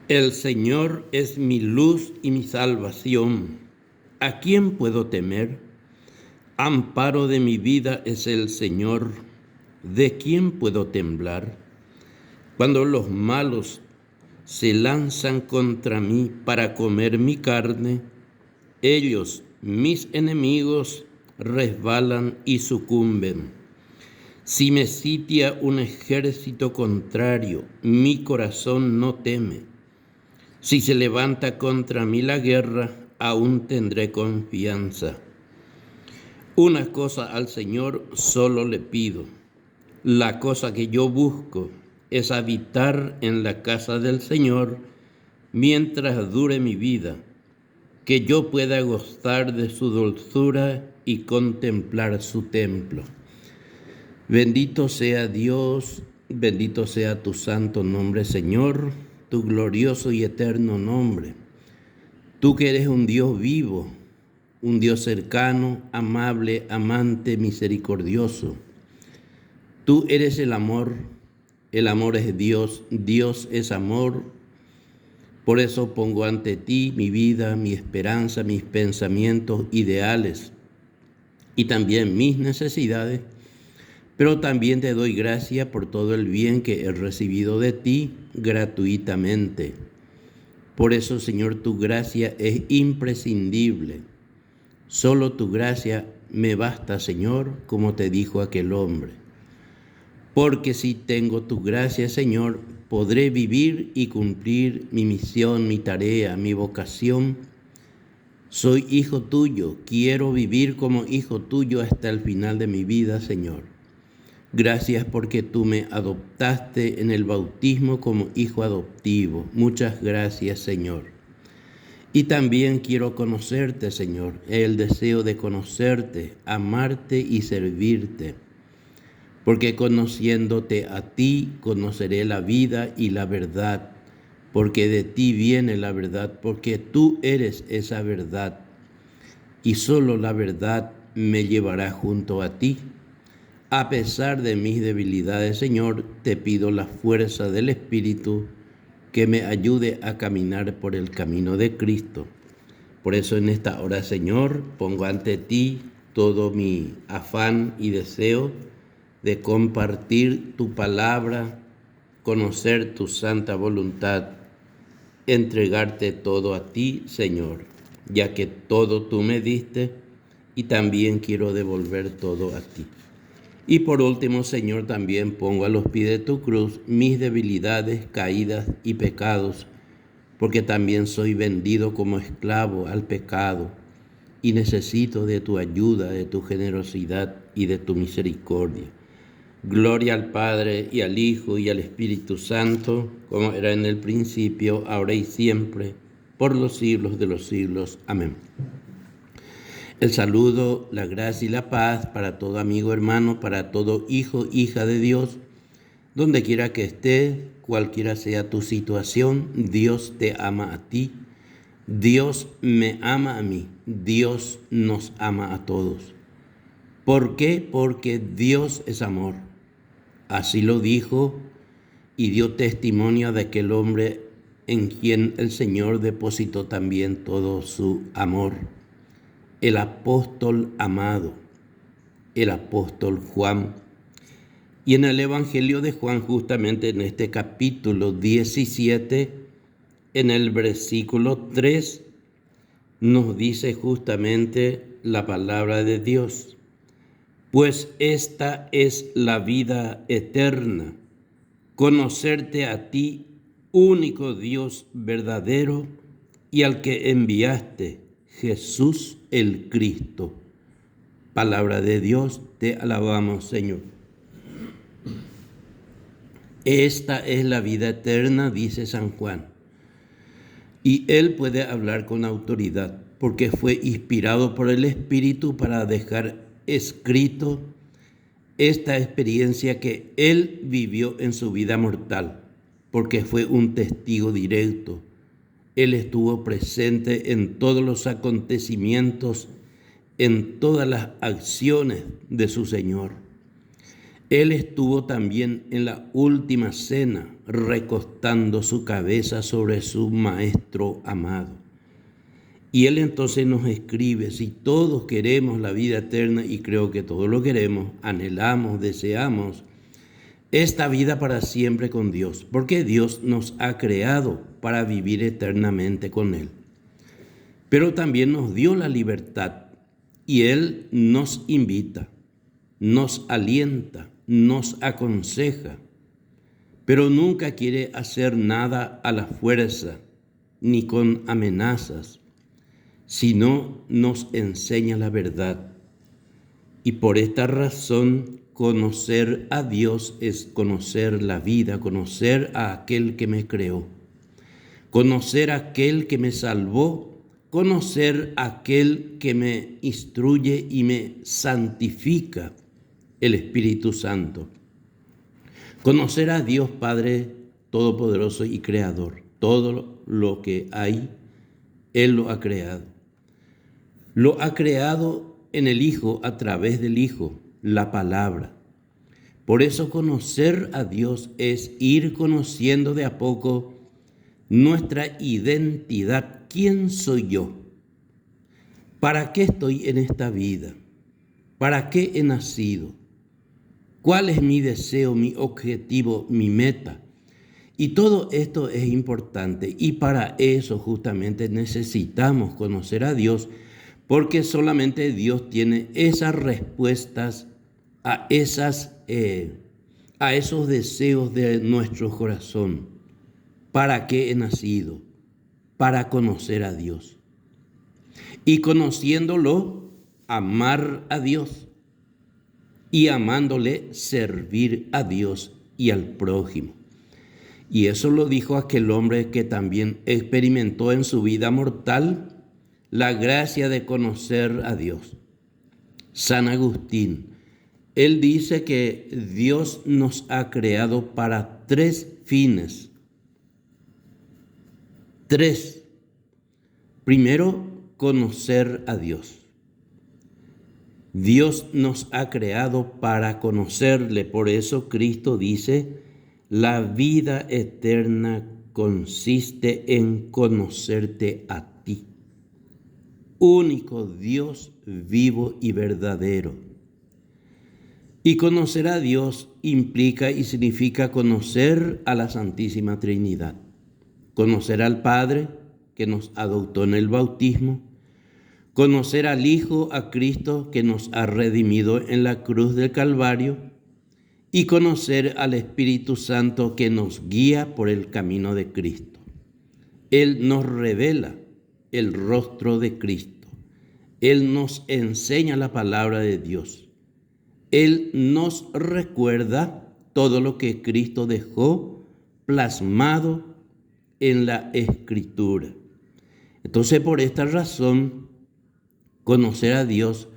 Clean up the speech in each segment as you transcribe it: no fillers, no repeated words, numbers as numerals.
El Señor es mi luz y mi salvación. ¿A quién puedo temer? Amparo de mi vida es el Señor. ¿De quién puedo temblar? Cuando los malos se lanzan contra mí para comer mi carne, ellos, mis enemigos, resbalan y sucumben. Si me sitia un ejército contrario, mi corazón no teme. Si se levanta contra mí la guerra, aún tendré confianza. Una cosa al Señor solo le pido. La cosa que yo busco es habitar en la casa del Señor mientras dure mi vida, que yo pueda gozar de su dulzura y contemplar su templo. Bendito sea Dios, bendito sea tu santo nombre, Señor, tu glorioso y eterno nombre. Tú que eres un Dios vivo, un Dios cercano, amable, amante, misericordioso. Tú eres el amor es Dios, Dios es amor. Por eso pongo ante ti mi vida, mi esperanza, mis pensamientos ideales y también mis necesidades. Pero también te doy gracias por todo el bien que he recibido de ti gratuitamente. Por eso, Señor, tu gracia es imprescindible. Solo tu gracia me basta, Señor, como te dijo aquel hombre. Porque si tengo tu gracia, Señor, podré vivir y cumplir mi misión, mi tarea, mi vocación. Soy hijo tuyo, quiero vivir como hijo tuyo hasta el final de mi vida, Señor. Gracias porque tú me adoptaste en el bautismo como hijo adoptivo. Muchas gracias, Señor. Y también quiero conocerte, Señor, el deseo de conocerte, amarte y servirte. Porque conociéndote a ti, conoceré la vida y la verdad. Porque de ti viene la verdad, porque tú eres esa verdad. Y solo la verdad me llevará junto a ti. A pesar de mis debilidades, Señor, te pido la fuerza del Espíritu que me ayude a caminar por el camino de Cristo. Por eso en esta hora, Señor, pongo ante ti todo mi afán y deseo de compartir tu palabra, conocer tu santa voluntad, entregarte todo a ti, Señor, ya que todo tú me diste y también quiero devolver todo a ti. Y por último, Señor, también pongo a los pies de tu cruz mis debilidades, caídas y pecados, porque también soy vendido como esclavo al pecado y necesito de tu ayuda, de tu generosidad y de tu misericordia. Gloria al Padre y al Hijo y al Espíritu Santo, como era en el principio, ahora y siempre, por los siglos de los siglos. Amén. El saludo, la gracia y la paz para todo amigo, hermano, para todo hijo, hija de Dios, donde quiera que estés, cualquiera sea tu situación, Dios te ama a ti, Dios me ama a mí, Dios nos ama a todos. ¿Por qué? Porque Dios es amor. Así lo dijo y dio testimonio de aquel hombre en quien el Señor depositó también todo su amor. El apóstol amado, el apóstol Juan. Y en el Evangelio de Juan, justamente en este capítulo 17, en el versículo 3, nos dice justamente la palabra de Dios. Pues esta es la vida eterna, conocerte a ti, único Dios verdadero, y al que enviaste, Jesús el Cristo. Palabra de Dios, te alabamos, Señor. Esta es la vida eterna, dice San Juan. Y él puede hablar con autoridad, porque fue inspirado por el Espíritu para dejar escrito esta experiencia que él vivió en su vida mortal, porque fue un testigo directo. Él estuvo presente en todos los acontecimientos, en todas las acciones de su Señor. Él estuvo también en la última cena, recostando su cabeza sobre su Maestro amado. Y Él entonces nos escribe, si todos queremos la vida eterna, y creo que todos lo queremos, anhelamos, deseamos, esta vida para siempre con Dios, porque Dios nos ha creado para vivir eternamente con Él. Pero también nos dio la libertad y Él nos invita, nos alienta, nos aconseja, pero nunca quiere hacer nada a la fuerza ni con amenazas, sino nos enseña la verdad. Y por esta razón, conocer a Dios es conocer la vida, conocer a aquel que me creó, conocer a aquel que me salvó, conocer a aquel que me instruye y me santifica, el Espíritu Santo. Conocer a Dios Padre Todopoderoso y Creador. Todo lo que hay, Él lo ha creado. Lo ha creado en el Hijo, a través del Hijo, la palabra. Por eso conocer a Dios es ir conociendo de a poco nuestra identidad. ¿Quién soy yo? ¿Para qué estoy en esta vida? ¿Para qué he nacido? ¿Cuál es mi deseo, mi objetivo, mi meta? Y todo esto es importante y para eso justamente necesitamos conocer a Dios, porque solamente Dios tiene esas respuestas a esos deseos de nuestro corazón. ¿Para qué he nacido? Para conocer a Dios. Y conociéndolo, amar a Dios. Y amándole, servir a Dios y al prójimo. Y eso lo dijo aquel hombre que también experimentó en su vida mortal la gracia de conocer a Dios. San Agustín. Él dice que Dios nos ha creado para 3 fines. 3. Primero, conocer a Dios. Dios nos ha creado para conocerle, por eso Cristo dice, la vida eterna consiste en conocerte a ti, único Dios vivo y verdadero. Y conocer a Dios implica y significa conocer a la Santísima Trinidad, conocer al Padre que nos adoptó en el bautismo, conocer al Hijo, a Cristo, que nos ha redimido en la cruz del Calvario, y conocer al Espíritu Santo que nos guía por el camino de Cristo. Él nos revela el rostro de Cristo. Él nos enseña la palabra de Dios. Él nos recuerda todo lo que Cristo dejó plasmado en la Escritura. Entonces, por esta razón, conocer a Dios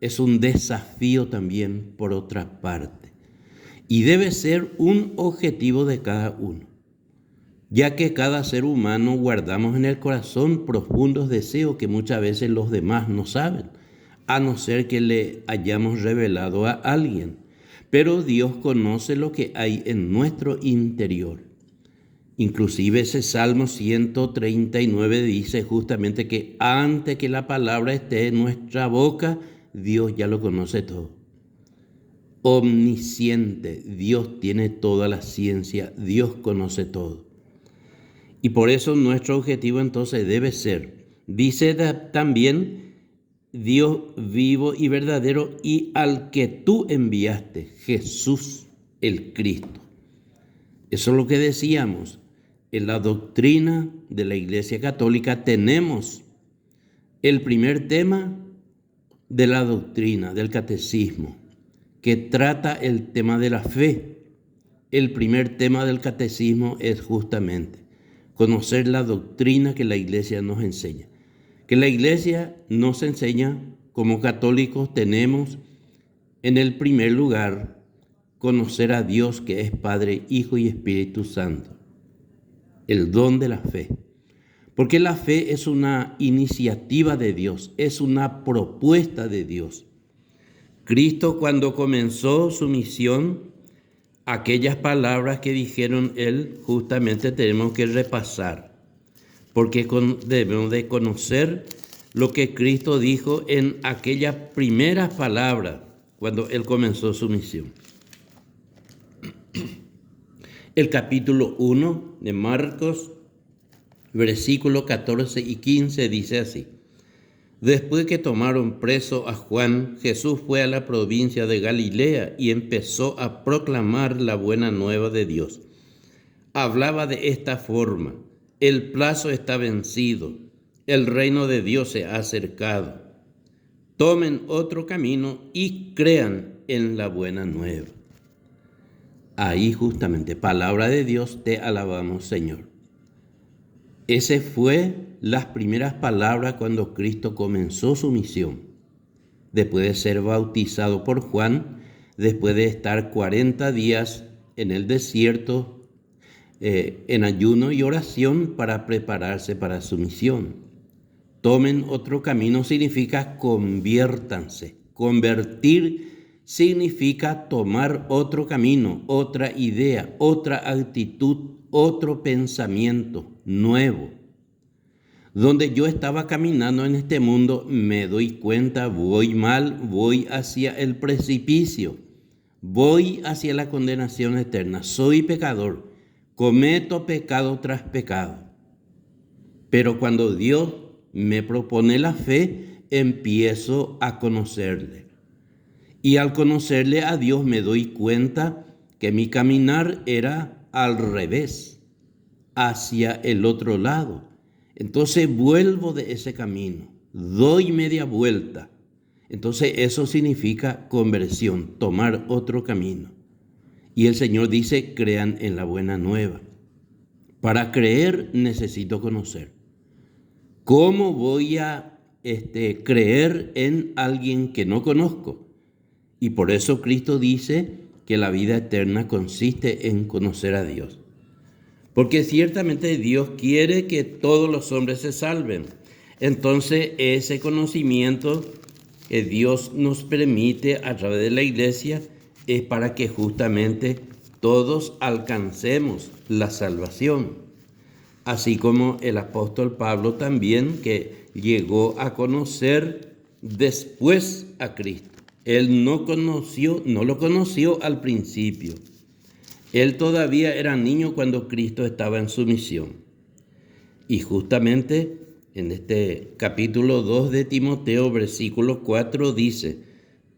es un desafío también por otra parte y debe ser un objetivo de cada uno, ya que cada ser humano guardamos en el corazón profundos deseos que muchas veces los demás no saben, a no ser que le hayamos revelado a alguien. Pero Dios conoce lo que hay en nuestro interior. Inclusive ese Salmo 139 dice justamente que antes que la palabra esté en nuestra boca, Dios ya lo conoce todo. Omnisciente, Dios tiene toda la ciencia, Dios conoce todo. Y por eso nuestro objetivo entonces debe ser, dice también, Dios vivo y verdadero y al que tú enviaste, Jesús el Cristo. Eso es lo que decíamos. En la doctrina de la Iglesia Católica tenemos el primer tema de la doctrina, del catecismo, que trata el tema de la fe. El primer tema del catecismo es justamente conocer la doctrina que la Iglesia nos enseña. Que la Iglesia nos enseña, como católicos tenemos en el primer lugar conocer a Dios que es Padre, Hijo y Espíritu Santo. El don de la fe. Porque la fe es una iniciativa de Dios, es una propuesta de Dios. Cristo, cuando comenzó su misión, aquellas palabras que dijeron Él, justamente tenemos que repasar, porque debemos de conocer lo que Cristo dijo en aquellas primeras palabras cuando Él comenzó su misión. El capítulo 1 de Marcos, versículos 14 y 15 dice así: Después que tomaron preso a Juan, Jesús fue a la provincia de Galilea y empezó a proclamar la buena nueva de Dios. Hablaba de esta forma: el plazo está vencido, el reino de Dios se ha acercado. Tomen otro camino y crean en la buena nueva. Ahí justamente, palabra de Dios, te alabamos, Señor. Ese fue las primeras palabras cuando Cristo comenzó su misión. Después de ser bautizado por Juan, después de estar 40 días en el desierto, en ayuno y oración para prepararse para su misión. Tomen otro camino significa conviértanse. Convertir significa tomar otro camino, otra idea, otra actitud, otro pensamiento nuevo. Donde yo estaba caminando en este mundo, me doy cuenta, voy mal, voy hacia el precipicio, voy hacia la condenación eterna, soy pecador, cometo pecado tras pecado. Pero cuando Dios me propone la fe, empiezo a conocerle. Y al conocerle a Dios me doy cuenta que mi caminar era al revés, hacia el otro lado. Entonces vuelvo de ese camino, doy media vuelta. Entonces eso significa conversión, tomar otro camino. Y el Señor dice: crean en la buena nueva. Para creer necesito conocer. ¿Cómo voy a creer en alguien que no conozco? Y por eso Cristo dice que la vida eterna consiste en conocer a Dios. Porque ciertamente Dios quiere que todos los hombres se salven. Entonces ese conocimiento que Dios nos permite a través de la iglesia es para que justamente todos alcancemos la salvación. Así como el apóstol Pablo también, que llegó a conocer después a Cristo. Él no lo conoció al principio. Él todavía era niño cuando Cristo estaba en su misión. Y justamente en este capítulo 2 de Timoteo, versículo 4 dice: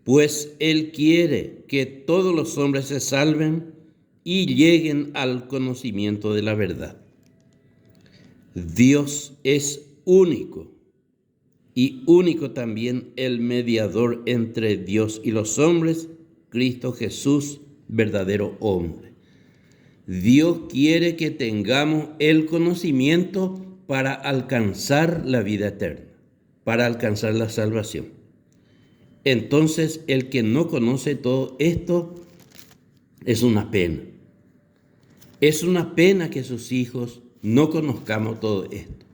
pues Él quiere que todos los hombres se salven y lleguen al conocimiento de la verdad. Dios es único. Y único también el mediador entre Dios y los hombres, Cristo Jesús, verdadero hombre. Dios quiere que tengamos el conocimiento para alcanzar la vida eterna, para alcanzar la salvación. Entonces, el que no conoce todo esto es una pena. Es una pena que sus hijos no conozcamos todo esto.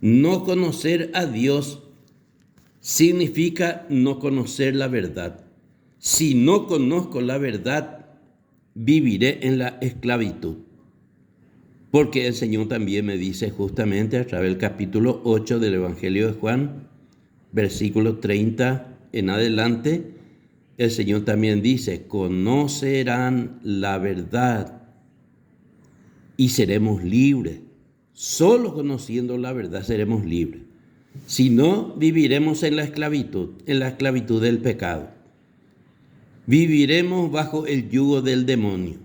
No conocer a Dios significa no conocer la verdad. Si no conozco la verdad, viviré en la esclavitud. Porque el Señor también me dice justamente a través del capítulo 8 del Evangelio de Juan, versículo 30 en adelante, el Señor también dice: conocerán la verdad y seremos libres. Solo conociendo la verdad seremos libres. Si no, viviremos en la esclavitud del pecado. Viviremos bajo el yugo del demonio,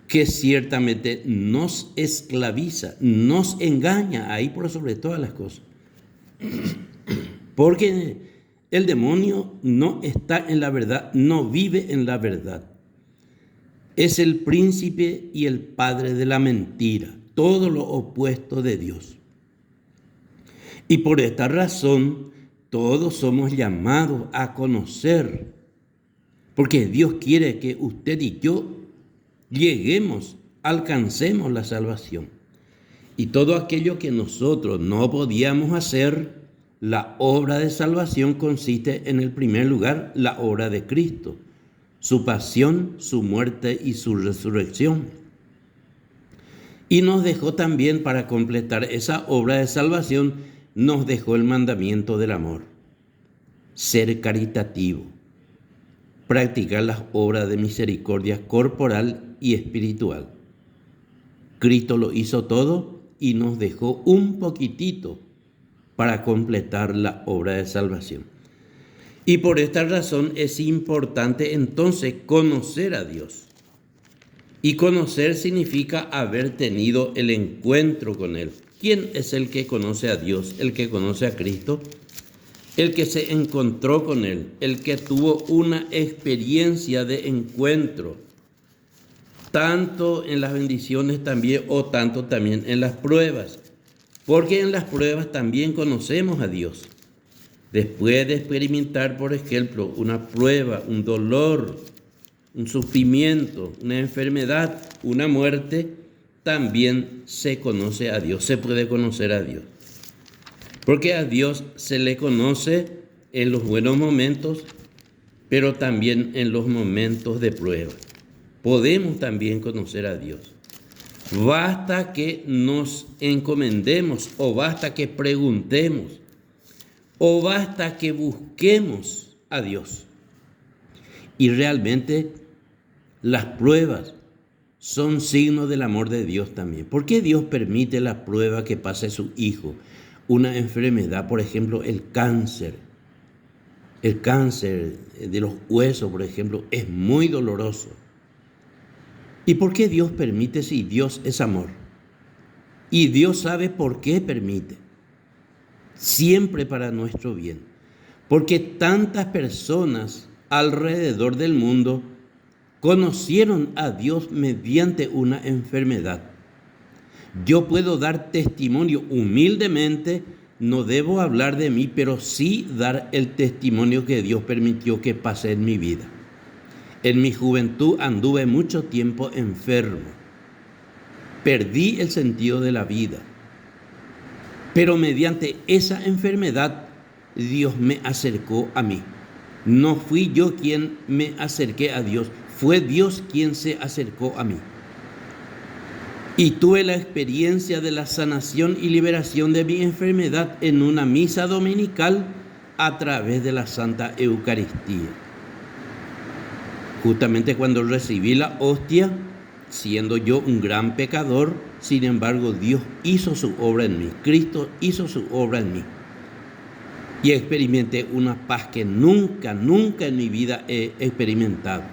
que ciertamente nos esclaviza, nos engaña, ahí por sobre todas las cosas. Porque el demonio no está en la verdad, no vive en la verdad. Es el príncipe y el padre de la mentira, todo lo opuesto de Dios. Y por esta razón, todos somos llamados a conocer, porque Dios quiere que usted y yo lleguemos, alcancemos la salvación. Y todo aquello que nosotros no podíamos hacer, La obra de salvación consiste en el primer lugar la obra de Cristo, su pasión, su muerte y su resurrección. Y nos dejó también, para completar esa obra de salvación, nos dejó el mandamiento del amor. Ser caritativo, practicar las obras de misericordia corporal y espiritual. Cristo lo hizo todo y nos dejó un poquitito para completar la obra de salvación. Y por esta razón es importante entonces conocer a Dios. Y conocer significa haber tenido el encuentro con Él. ¿Quién es el que conoce a Dios? El que conoce a Cristo. El que se encontró con Él. El que tuvo una experiencia de encuentro. Tanto en las bendiciones también o tanto también en las pruebas. Porque en las pruebas también conocemos a Dios. Después de experimentar, por ejemplo, una prueba, un dolor, un sufrimiento, una enfermedad, una muerte, también se conoce a Dios, se puede conocer a Dios. Porque a Dios se le conoce en los buenos momentos, pero también en los momentos de prueba. Podemos también conocer a Dios. Basta que nos encomendemos, o basta que preguntemos, o basta que busquemos a Dios. Y realmente las pruebas son signos del amor de Dios también. ¿Por qué Dios permite la prueba que pase su hijo? Una enfermedad, por ejemplo, el cáncer. El cáncer de los huesos, por ejemplo, es muy doloroso. ¿Y por qué Dios permite si Dios es amor? Y Dios sabe por qué permite. Siempre para nuestro bien. Porque tantas personas alrededor del mundo conocieron a Dios mediante una enfermedad. Yo puedo dar testimonio humildemente, no debo hablar de mí, pero sí dar el testimonio que Dios permitió que pase en mi vida. En mi juventud anduve mucho tiempo enfermo. Perdí el sentido de la vida. Pero mediante esa enfermedad, Dios me acercó a mí. No fui yo quien me acerqué a Dios, fue Dios quien se acercó a mí. Y tuve la experiencia de la sanación y liberación de mi enfermedad en una misa dominical a través de la Santa Eucaristía. Justamente cuando recibí la hostia, siendo yo un gran pecador, sin embargo Dios hizo su obra en mí, Cristo hizo su obra en mí. Y experimenté una paz que nunca en mi vida he experimentado.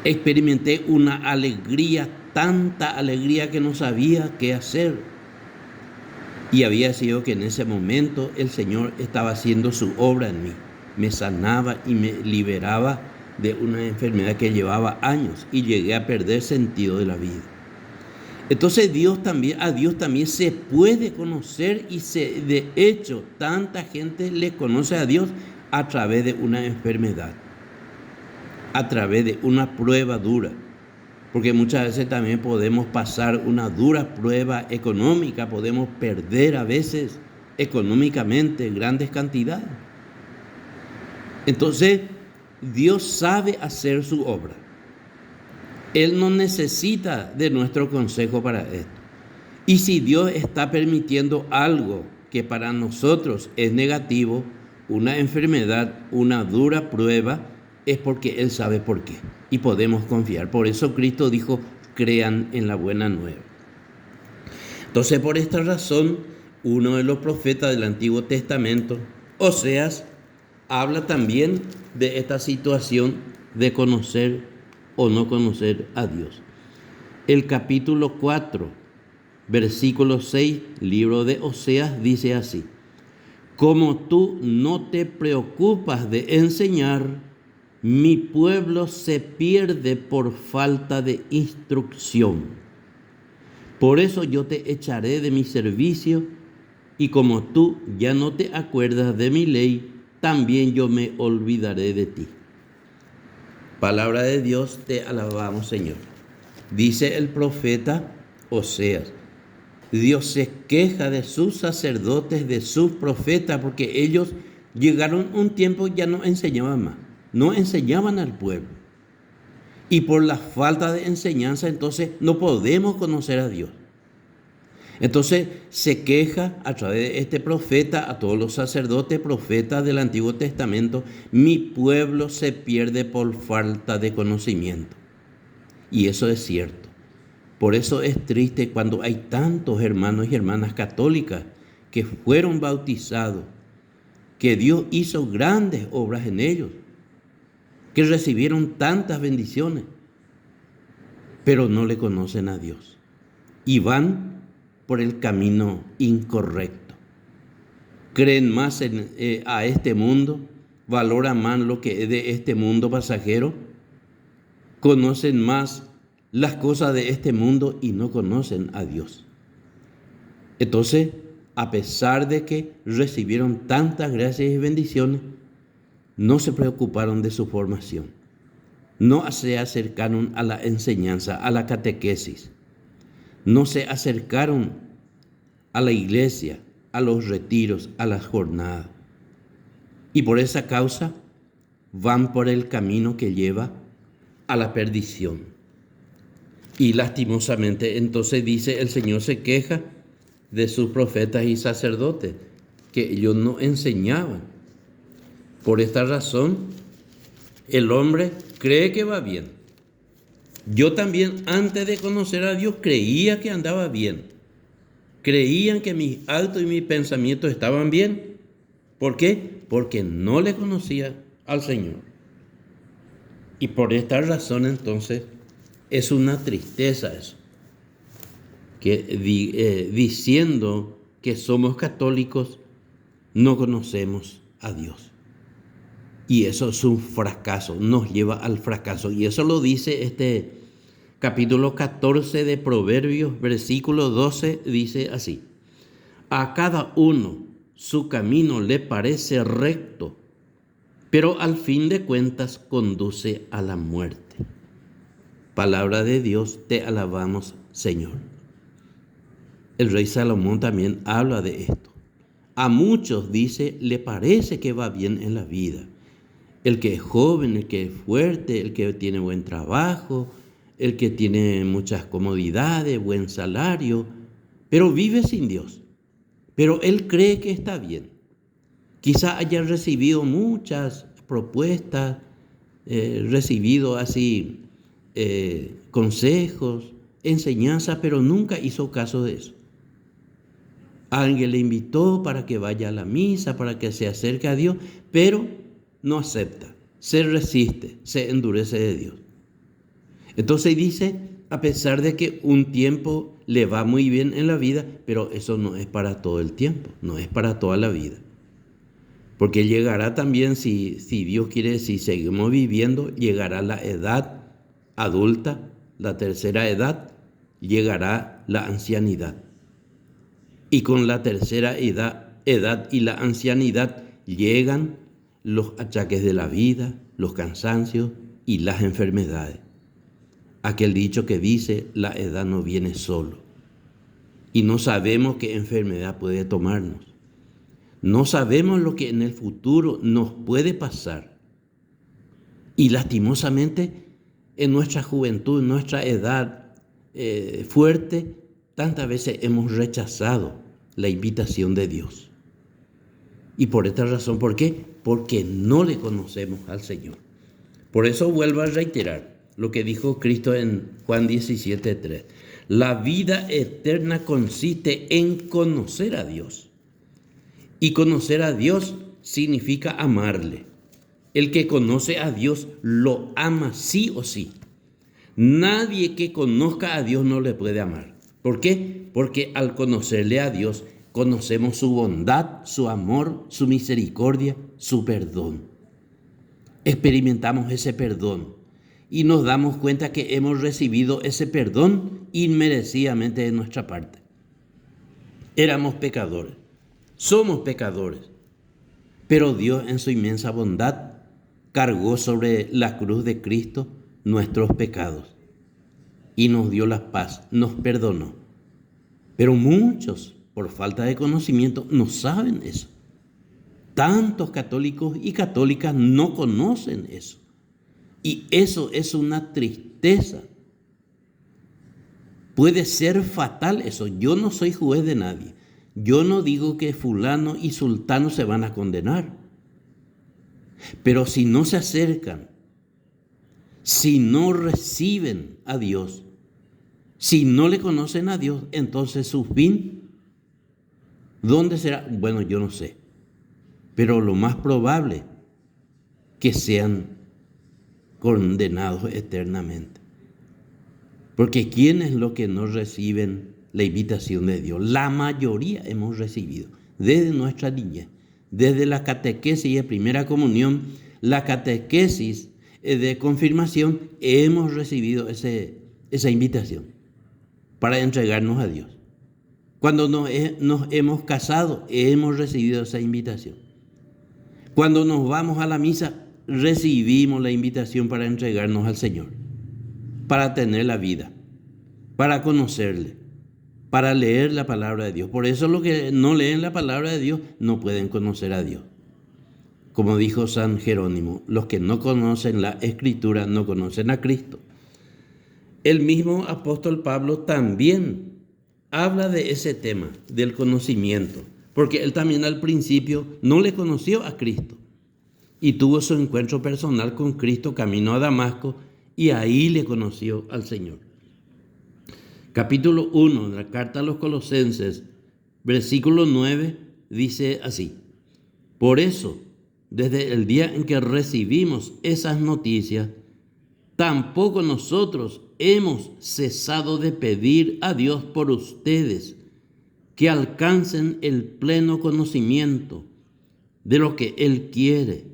Experimenté una alegría, tanta alegría que no sabía qué hacer. Y había sido que en ese momento el Señor estaba haciendo su obra en mí. Me sanaba y me liberaba de una enfermedad que llevaba años y llegué a perder sentido de la vida. Entonces a Dios también se puede conocer y de hecho tanta gente le conoce a Dios a través de una enfermedad, a través de una prueba dura, porque muchas veces también podemos pasar una dura prueba económica, podemos perder a veces económicamente grandes cantidades. Entonces Dios sabe hacer su obra. Él no necesita de nuestro consejo para esto. Y si Dios está permitiendo algo que para nosotros es negativo, una enfermedad, una dura prueba, es porque Él sabe por qué. Y podemos confiar. Por eso Cristo dijo, crean en la buena nueva. Entonces, por esta razón, uno de los profetas del Antiguo Testamento, Oseas, habla también de esta situación de conocer o no conocer a Dios. El capítulo 4, versículo 6, libro de Oseas, dice así: como tú no te preocupas de enseñar, mi pueblo se pierde por falta de instrucción. Por eso yo te echaré de mi servicio, y como tú ya no te acuerdas de mi ley, también yo me olvidaré de ti. Palabra de Dios, te alabamos, Señor. Dice el profeta Oseas: Dios se queja de sus sacerdotes, de sus profetas, porque ellos llegaron un tiempo ya no enseñaban más, no enseñaban al pueblo. Y por la falta de enseñanza, entonces no podemos conocer a Dios. Entonces se queja a través de este profeta a todos los sacerdotes, profetas del Antiguo Testamento: mi pueblo se pierde por falta de conocimiento. Y eso es cierto. Por eso es triste cuando hay tantos hermanos y hermanas católicas que fueron bautizados, que Dios hizo grandes obras en ellos, que recibieron tantas bendiciones, pero no le conocen a Dios y van por el camino incorrecto. Creen más a este mundo, valoran más lo que es de este mundo pasajero, conocen más las cosas de este mundo y no conocen a Dios. Entonces, a pesar de que recibieron tantas gracias y bendiciones, no se preocuparon de su formación, no se acercaron a la enseñanza, a la catequesis, no se acercaron a la iglesia, a los retiros, a las jornadas. Y por esa causa van por el camino que lleva a la perdición. Y lastimosamente, entonces dice, el Señor se queja de sus profetas y sacerdotes, que ellos no enseñaban. Por esta razón, el hombre cree que va bien. Yo también, antes de conocer a Dios, creía que andaba bien. Creían que mis actos y mis pensamientos estaban bien. ¿Por qué? Porque no le conocía al Señor. Y por esta razón, entonces, es una tristeza eso, que diciendo que somos católicos, no conocemos a Dios. Y eso es un fracaso, nos lleva al fracaso. Y eso lo dice este capítulo 14 de Proverbios, versículo 12, dice así: a cada uno su camino le parece recto, pero al fin de cuentas conduce a la muerte. Palabra de Dios, te alabamos, Señor. El rey Salomón también habla de esto. A muchos, dice, le parece que va bien en la vida. El que es joven, el que es fuerte, el que tiene buen trabajo, el que tiene muchas comodidades, buen salario, pero vive sin Dios. Pero él cree que está bien. Quizá haya recibido muchas propuestas, recibido así consejos, enseñanza, pero nunca hizo caso de eso. Alguien le invitó para que vaya a la misa, para que se acerque a Dios, pero no acepta, se resiste, se endurece de Dios. Entonces dice, a pesar de que un tiempo le va muy bien en la vida, pero eso no es para todo el tiempo, no es para toda la vida. Porque llegará también, si Dios quiere, si seguimos viviendo, llegará la edad adulta, la tercera edad, llegará la ancianidad. Y con la tercera edad y la ancianidad llegan los achaques de la vida, los cansancios y las enfermedades. Aquel dicho que dice, la edad no viene solo. Y no sabemos qué enfermedad puede tomarnos. No sabemos lo que en el futuro nos puede pasar. Y lastimosamente, en nuestra juventud, en nuestra edad fuerte, tantas veces hemos rechazado la invitación de Dios. Y por esta razón, ¿por qué? Porque no le conocemos al Señor. Por eso vuelvo a reiterar lo que dijo Cristo en Juan 17:3. La vida eterna consiste en conocer a Dios. Y conocer a Dios significa amarle. El que conoce a Dios lo ama sí o sí. Nadie que conozca a Dios no le puede amar. ¿Por qué? Porque al conocerle a Dios, conocemos su bondad, su amor, su misericordia, su perdón. Experimentamos ese perdón y nos damos cuenta que hemos recibido ese perdón inmerecidamente de nuestra parte. Éramos pecadores, somos pecadores, pero Dios en su inmensa bondad cargó sobre la cruz de Cristo nuestros pecados y nos dio la paz, nos perdonó. Pero muchos, por falta de conocimiento, no saben eso. Tantos católicos y católicas no conocen eso. Y eso es una tristeza. Puede ser fatal eso. Yo no soy juez de nadie. Yo no digo que fulano y sultano se van a condenar. Pero si no se acercan, si no reciben a Dios, si no le conocen a Dios, entonces su fin, ¿dónde será? Bueno, yo no sé. Pero lo más probable que sean condenados eternamente. Porque ¿quién es lo que no reciben la invitación de Dios? La mayoría hemos recibido desde nuestra niñez, desde la catequesis de primera comunión, la catequesis de confirmación, hemos recibido esa invitación para entregarnos a Dios. Cuando nos hemos casado, hemos recibido esa invitación. Cuando nos vamos a la misa, recibimos la invitación para entregarnos al Señor, para tener la vida, para conocerle, para leer la palabra de Dios. Por eso los que no leen la palabra de Dios no pueden conocer a Dios. Como dijo San Jerónimo, los que no conocen la Escritura no conocen a Cristo. El mismo apóstol Pablo también habla de ese tema, del conocimiento, porque él también al principio no le conoció a Cristo y tuvo su encuentro personal con Cristo camino a Damasco y ahí le conoció al Señor. Capítulo 1 de la carta a los Colosenses, versículo 9, dice así: por eso, desde el día en que recibimos esas noticias, tampoco nosotros hemos cesado de pedir a Dios por ustedes, que alcancen el pleno conocimiento de lo que Él quiere,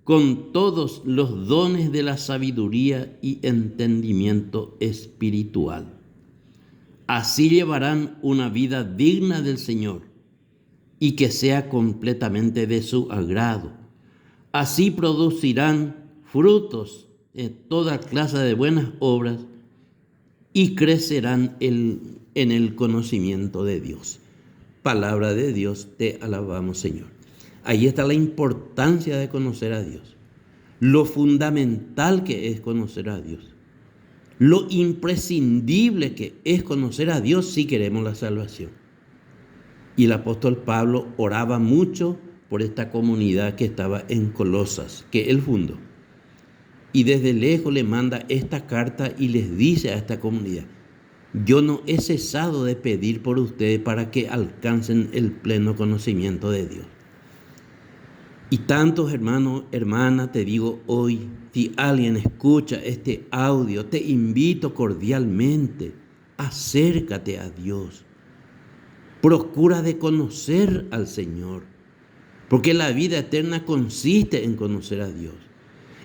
con todos los dones de la sabiduría y entendimiento espiritual. Así llevarán una vida digna del Señor y que sea completamente de su agrado. Así producirán frutos en toda clase de buenas obras y crecerán en el conocimiento de Dios. Palabra de Dios, te alabamos, Señor. Ahí está la importancia de conocer a Dios, lo fundamental que es conocer a Dios, lo imprescindible que es conocer a Dios si queremos la salvación. Y el apóstol Pablo oraba mucho por esta comunidad que estaba en Colosas, que él fundó. Y desde lejos le manda esta carta y les dice a esta comunidad: yo no he cesado de pedir por ustedes para que alcancen el pleno conocimiento de Dios. Y tantos hermanos, hermanas, te digo hoy, si alguien escucha este audio, te invito cordialmente, acércate a Dios. Procura de conocer al Señor, porque la vida eterna consiste en conocer a Dios.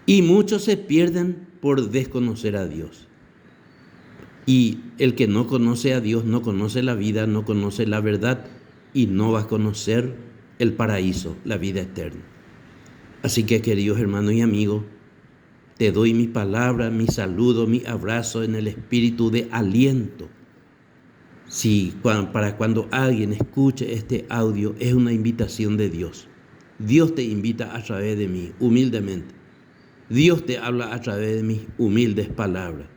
Y muchos se pierden por desconocer a Dios. Y el que no conoce a Dios no conoce la vida, no conoce la verdad y no va a conocer el paraíso, la vida eterna. Así que, queridos hermanos y amigos, te doy mi palabra, mi saludo, mi abrazo en el espíritu de aliento. Para cuando alguien escuche este audio, es una invitación de Dios. Dios te invita a través de mí, humildemente. Dios te habla a través de mis humildes palabras.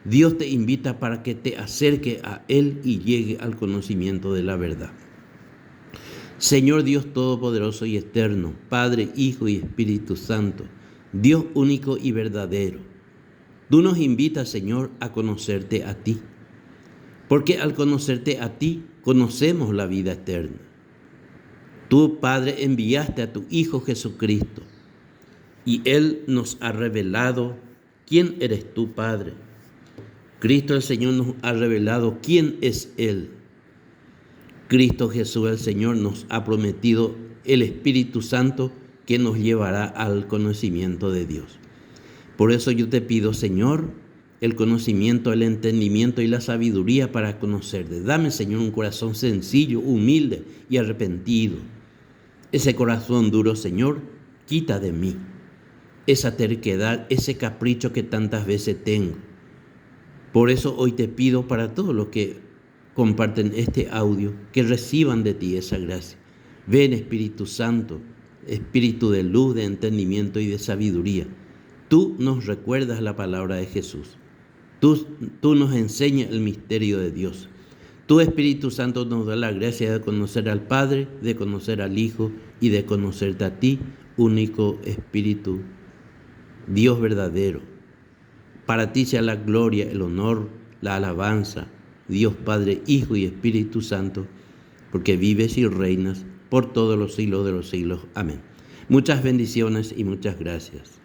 Dios te invita para que te acerque a Él y llegue al conocimiento de la verdad. Señor Dios Todopoderoso y Eterno, Padre, Hijo y Espíritu Santo, Dios único y verdadero, tú nos invitas, Señor, a conocerte a ti. Porque al conocerte a ti, conocemos la vida eterna. Tú, Padre, enviaste a tu Hijo Jesucristo y Él nos ha revelado quién eres tú, Padre. Cristo el Señor nos ha revelado quién es Él. Cristo Jesús el Señor nos ha prometido el Espíritu Santo que nos llevará al conocimiento de Dios. Por eso yo te pido, Señor, el conocimiento, el entendimiento y la sabiduría para conocerte. Dame, Señor, un corazón sencillo, humilde y arrepentido. Ese corazón duro, Señor, quita de mí esa terquedad, ese capricho que tantas veces tengo. Por eso hoy te pido para todos los que comparten este audio, que reciban de ti esa gracia. Ven, Espíritu Santo, Espíritu de luz, de entendimiento y de sabiduría. Tú nos recuerdas la palabra de Jesús. Tú nos enseñas el misterio de Dios. Tu Espíritu Santo nos da la gracia de conocer al Padre, de conocer al Hijo y de conocerte a ti, único Espíritu, Dios verdadero. Para ti sea la gloria, el honor, la alabanza, Dios Padre, Hijo y Espíritu Santo, porque vives y reinas por todos los siglos de los siglos. Amén. Muchas bendiciones y muchas gracias.